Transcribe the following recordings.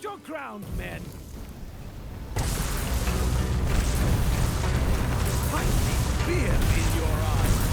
Hold your ground, men! I see fear in your eyes!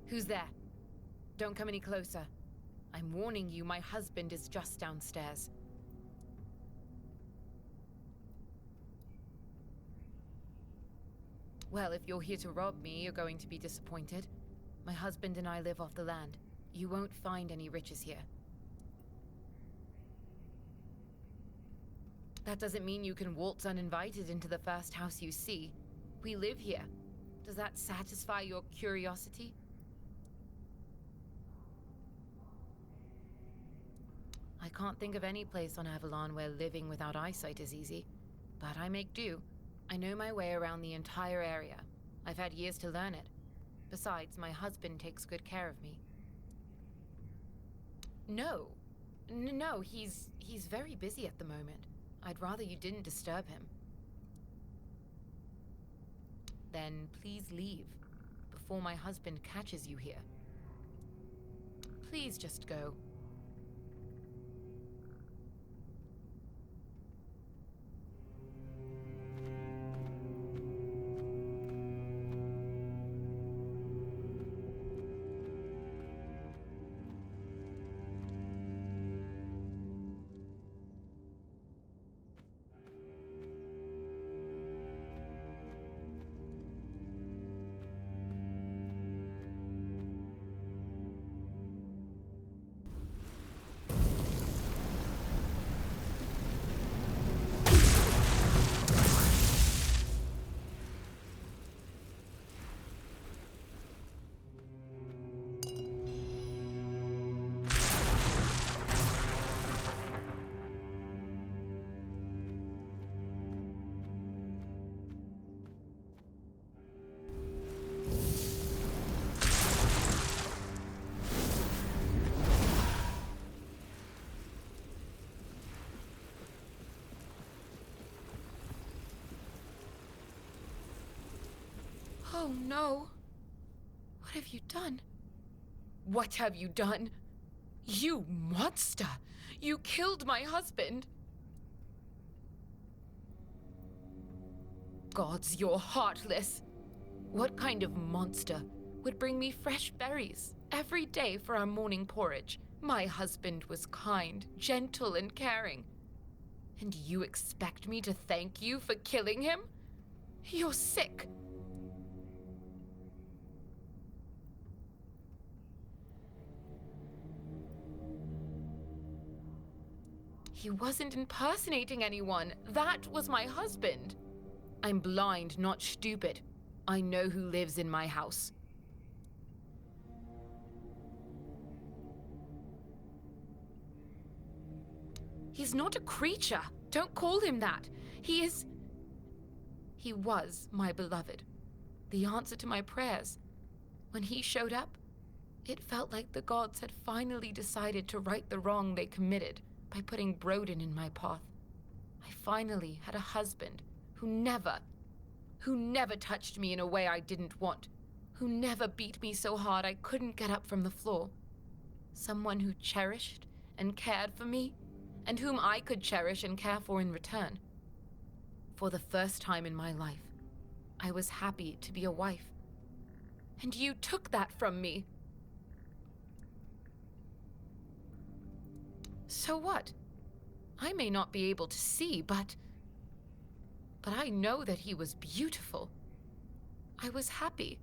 Who's there? Don't come any closer. I'm warning you, my husband is just downstairs. Well, if you're here to rob me, you're going to be disappointed. My husband and I live off the land. You won't find any riches here. That doesn't mean you can waltz uninvited into the first house you see. We live here. Does that satisfy your curiosity? I can't think of any place on Avalon where living without eyesight is easy, but I make do. I know my way around the entire area. I've had years to learn it. Besides, my husband takes good care of me. No, he's very busy at the moment. I'd rather you didn't disturb him. Then please leave before my husband catches you here. Please just go. Oh no. What have you done? What have you done? You monster! You killed my husband! Gods, you're heartless! What kind of monster would bring me fresh berries every day for our morning porridge? My husband was kind, gentle, and caring. And you expect me to thank you for killing him? You're sick! He wasn't impersonating anyone. That was my husband. I'm blind, not stupid. I know who lives in my house. He's not a creature. Don't call him that. He is He was my beloved, the answer to my prayers. When he showed up, it felt like the gods had finally decided to right the wrong they committed by putting Broden in my path. I finally had a husband who never touched me in a way I didn't want, who never beat me so hard I couldn't get up from the floor. Someone who cherished and cared for me, and whom I could cherish and care for in return. For the first time in my life, I was happy to be a wife. And you took that from me. So what? I may not be able to see, but I know that he was beautiful. I was happy.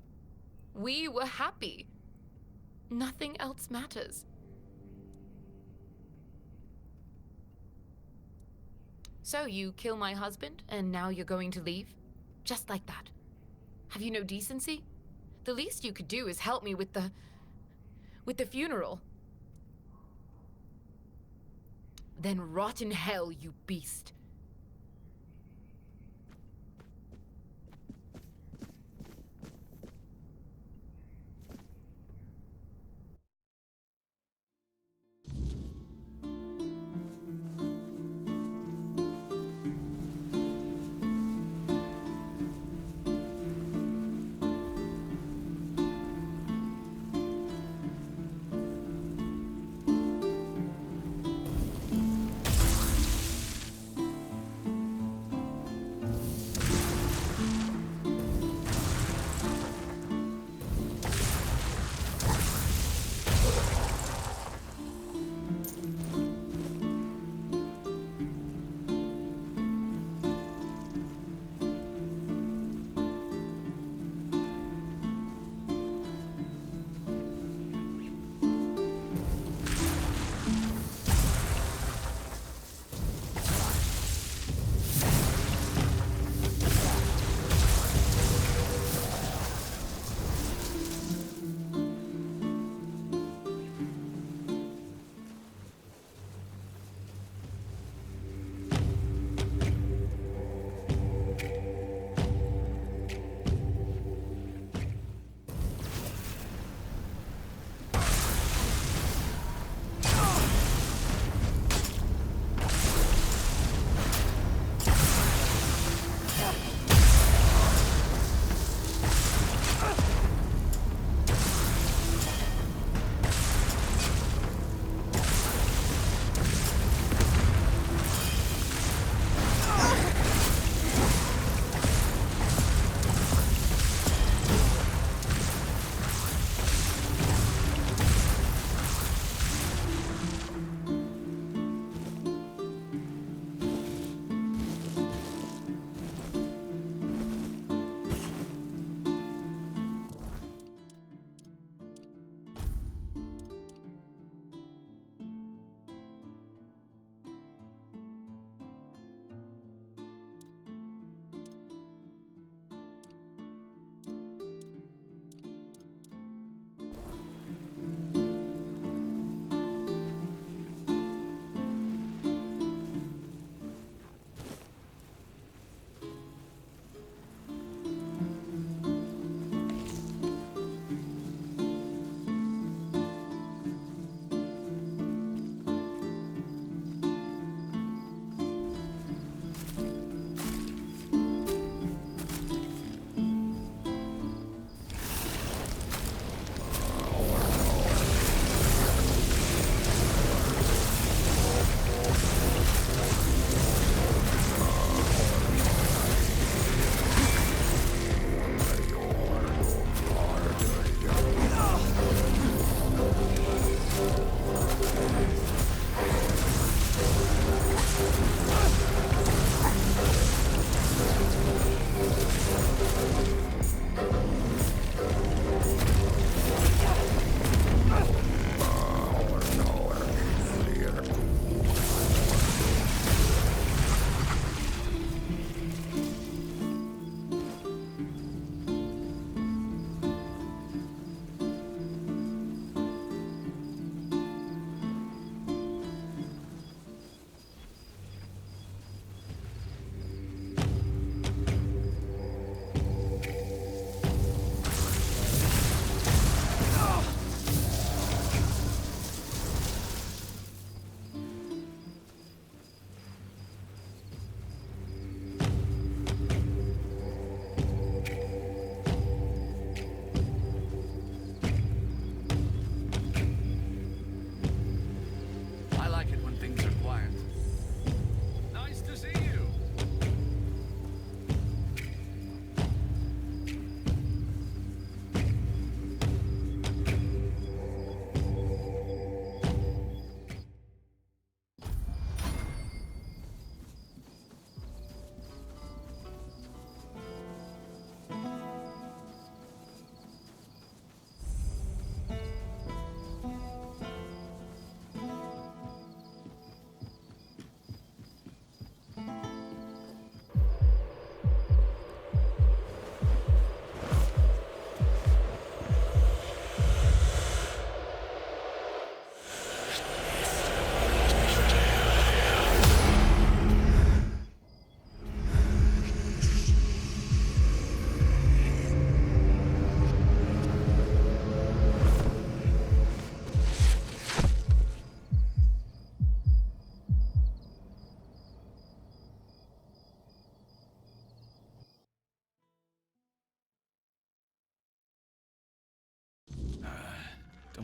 We were happy. Nothing else matters. So you kill my husband, and now you're going to leave? Just like that. Have you no decency? The least you could do is help me with the funeral. Then rot in hell, you beast.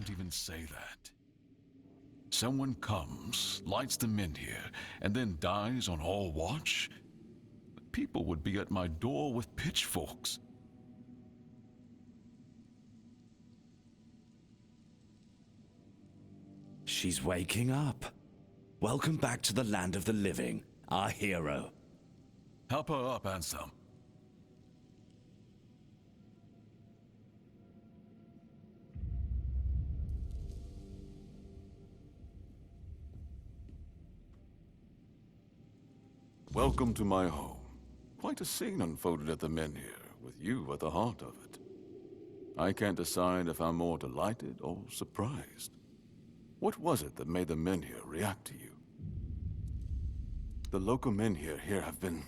Don't even say that. Someone comes, lights them in here, and then dies on all watch? People would be at my door with pitchforks. She's waking up. Welcome back to the land of the living, our hero. Help her up, Ansem. Welcome to my home. Quite a scene unfolded at the men here, with you at the heart of it. I can't decide if I'm more delighted or surprised. What was it that made the men here react to you? The local men here have been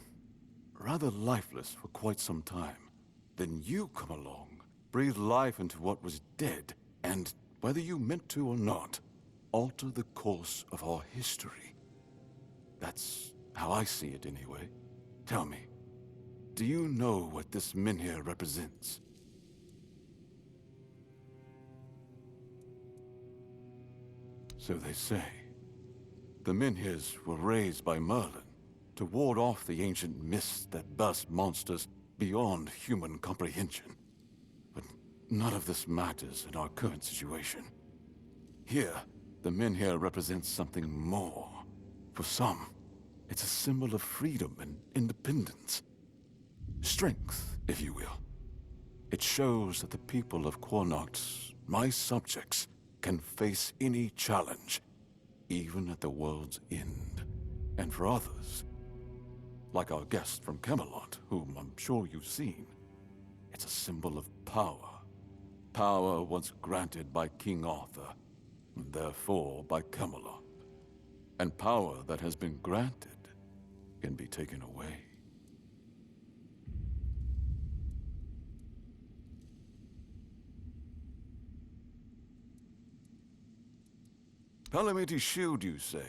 rather lifeless for quite some time. Then you come along, breathe life into what was dead, and, whether you meant to or not, alter the course of our history. That's how I see it anyway. Tell me, do you know what this menhir represents? So they say. The menhirs were raised by Merlin to ward off the ancient mists that burst monsters beyond human comprehension. But none of this matters in our current situation. Here, the menhir represents something more. For some, it's a symbol of freedom and independence. Strength, if you will. It shows that the people of Quornoct, my subjects, can face any challenge, even at the world's end. And for others, like our guest from Camelot, whom I'm sure you've seen, it's a symbol of power. Power once granted by King Arthur, and therefore by Camelot. And power that has been granted can be taken away. Palamiti's shield, you say?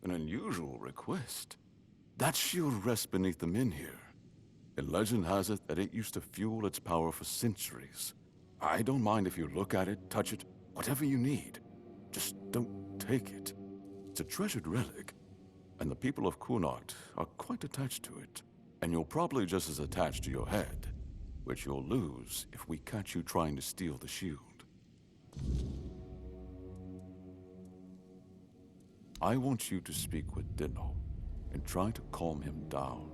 An unusual request. That shield rests beneath the menhir. And legend has it that it used to fuel its power for centuries. I don't mind if you look at it, touch it, whatever you need. Just don't take it. It's a treasured relic, and the people of Quornoct are quite attached to it. And you're probably just as attached to your head, which you'll lose if we catch you trying to steal the shield. I want you to speak with Dinno, and try to calm him down.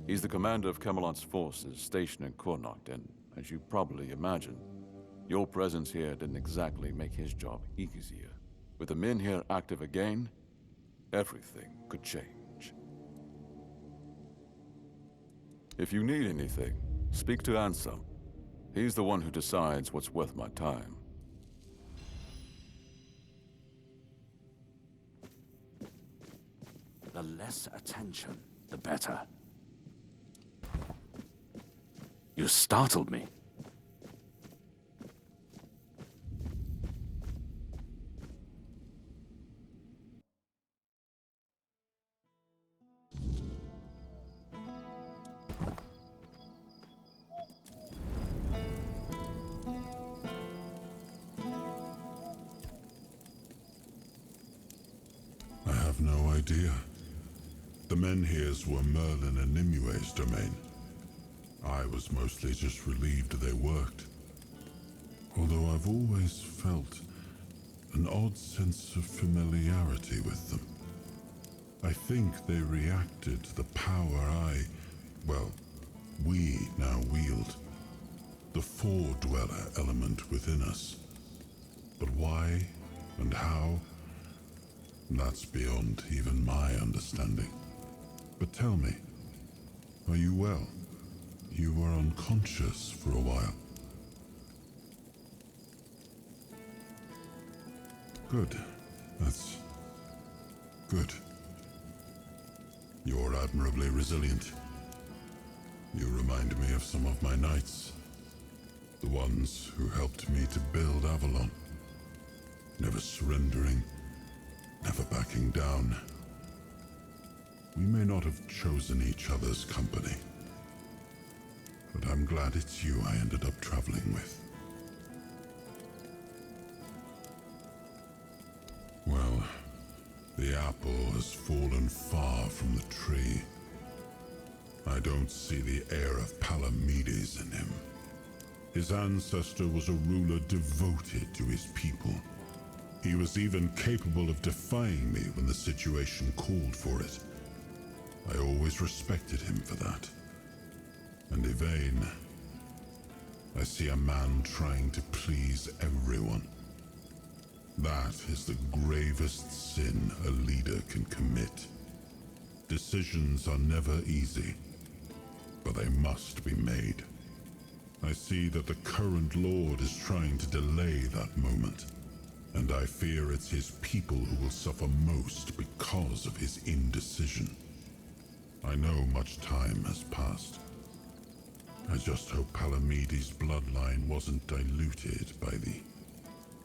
He's the commander of Camelot's forces stationed in Quornoct, and as you probably imagine, your presence here didn't exactly make his job easier. With the men here active again, everything could change. If you need anything, speak to Ansem. He's the one who decides what's worth my time. The less attention, the better. You startled me. I have no idea. The menhirs were Merlin and Nimue's domain. I was mostly just relieved they worked. Although I've always felt an odd sense of familiarity with them. I think they reacted to the power we now wield. The Four-Dweller element within us. But why and how? That's beyond even my understanding. But tell me, are you well? You were unconscious for a while. Good. That's good. You're admirably resilient. You remind me of some of my knights. The ones who helped me to build Avalon. Never surrendering, never backing down. We may not have chosen each other's company, but I'm glad it's you I ended up traveling with. The apple has fallen far from the tree. I don't see the air of Palamedes in him. His ancestor was a ruler devoted to his people. He was even capable of defying me when the situation called for it. I always respected him for that. And Yvain, I see a man trying to please everyone. That is the gravest sin a leader can commit. Decisions are never easy, but they must be made. I see that the current Lord is trying to delay that moment, and I fear it's his people who will suffer most because of his indecision. I know much time has passed. I just hope Palamedes' bloodline wasn't diluted by the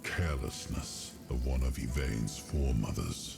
carelessness of one of Yvain's foremothers.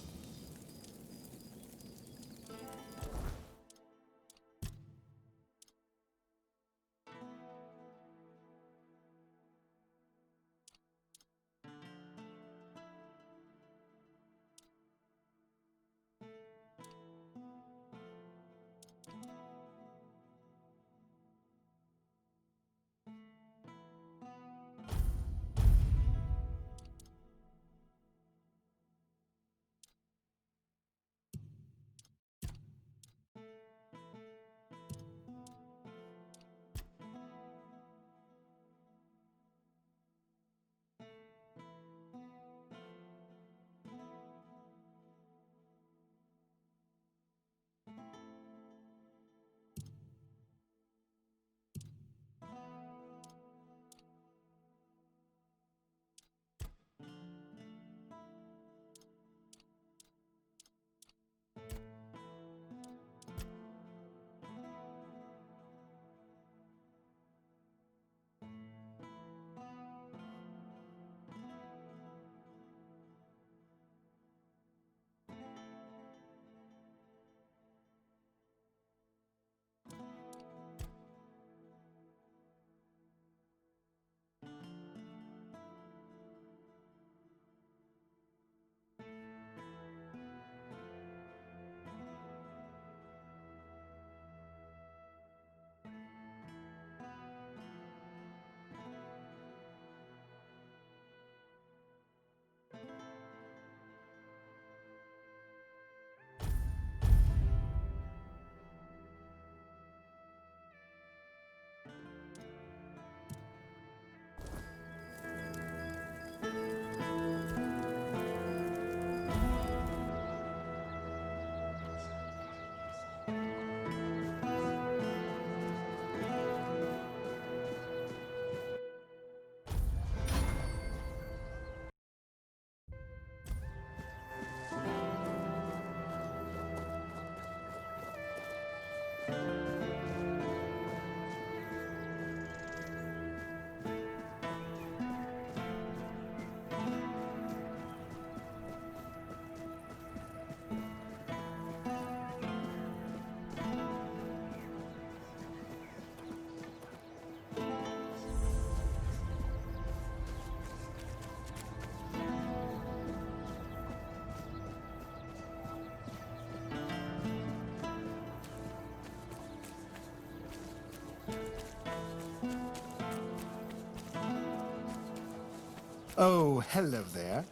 Oh, hello there.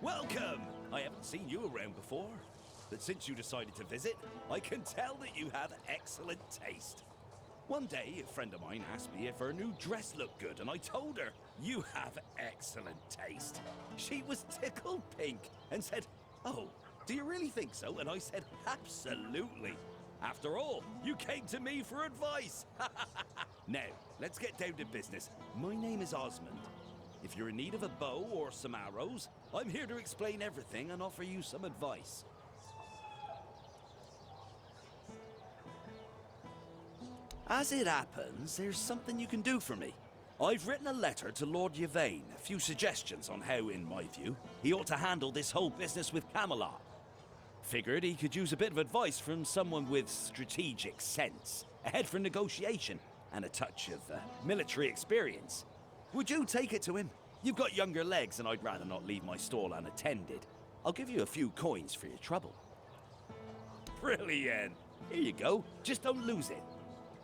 Welcome! I haven't seen you around before, but since you decided to visit, I can tell that you have excellent taste. One day, a friend of mine asked me if her new dress looked good, and I told her, "You have excellent taste." She was tickled pink and said, "Oh, do you really think so?" And I said, "Absolutely. After all, you came to me for advice." Now, let's get down to business. My name is Osmond. If you're in need of a bow or some arrows, I'm here to explain everything and offer you some advice. As it happens, there's something you can do for me. I've written a letter to Lord Yvain, a few suggestions on how, in my view, he ought to handle this whole business with Camelot. Figured he could use a bit of advice from someone with strategic sense, a head for negotiation, and a touch of military experience. Would you take it to him? You've got younger legs, and I'd rather not leave my stall unattended. I'll give you a few coins for your trouble. Brilliant! Here you go. Just don't lose it.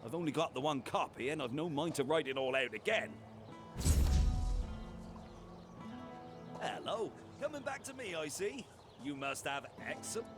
I've only got the one copy, and I've no mind to write it all out again. Hello. Coming back to me, I see. You must have excellent...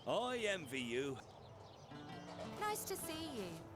I envy you. Nice to see you.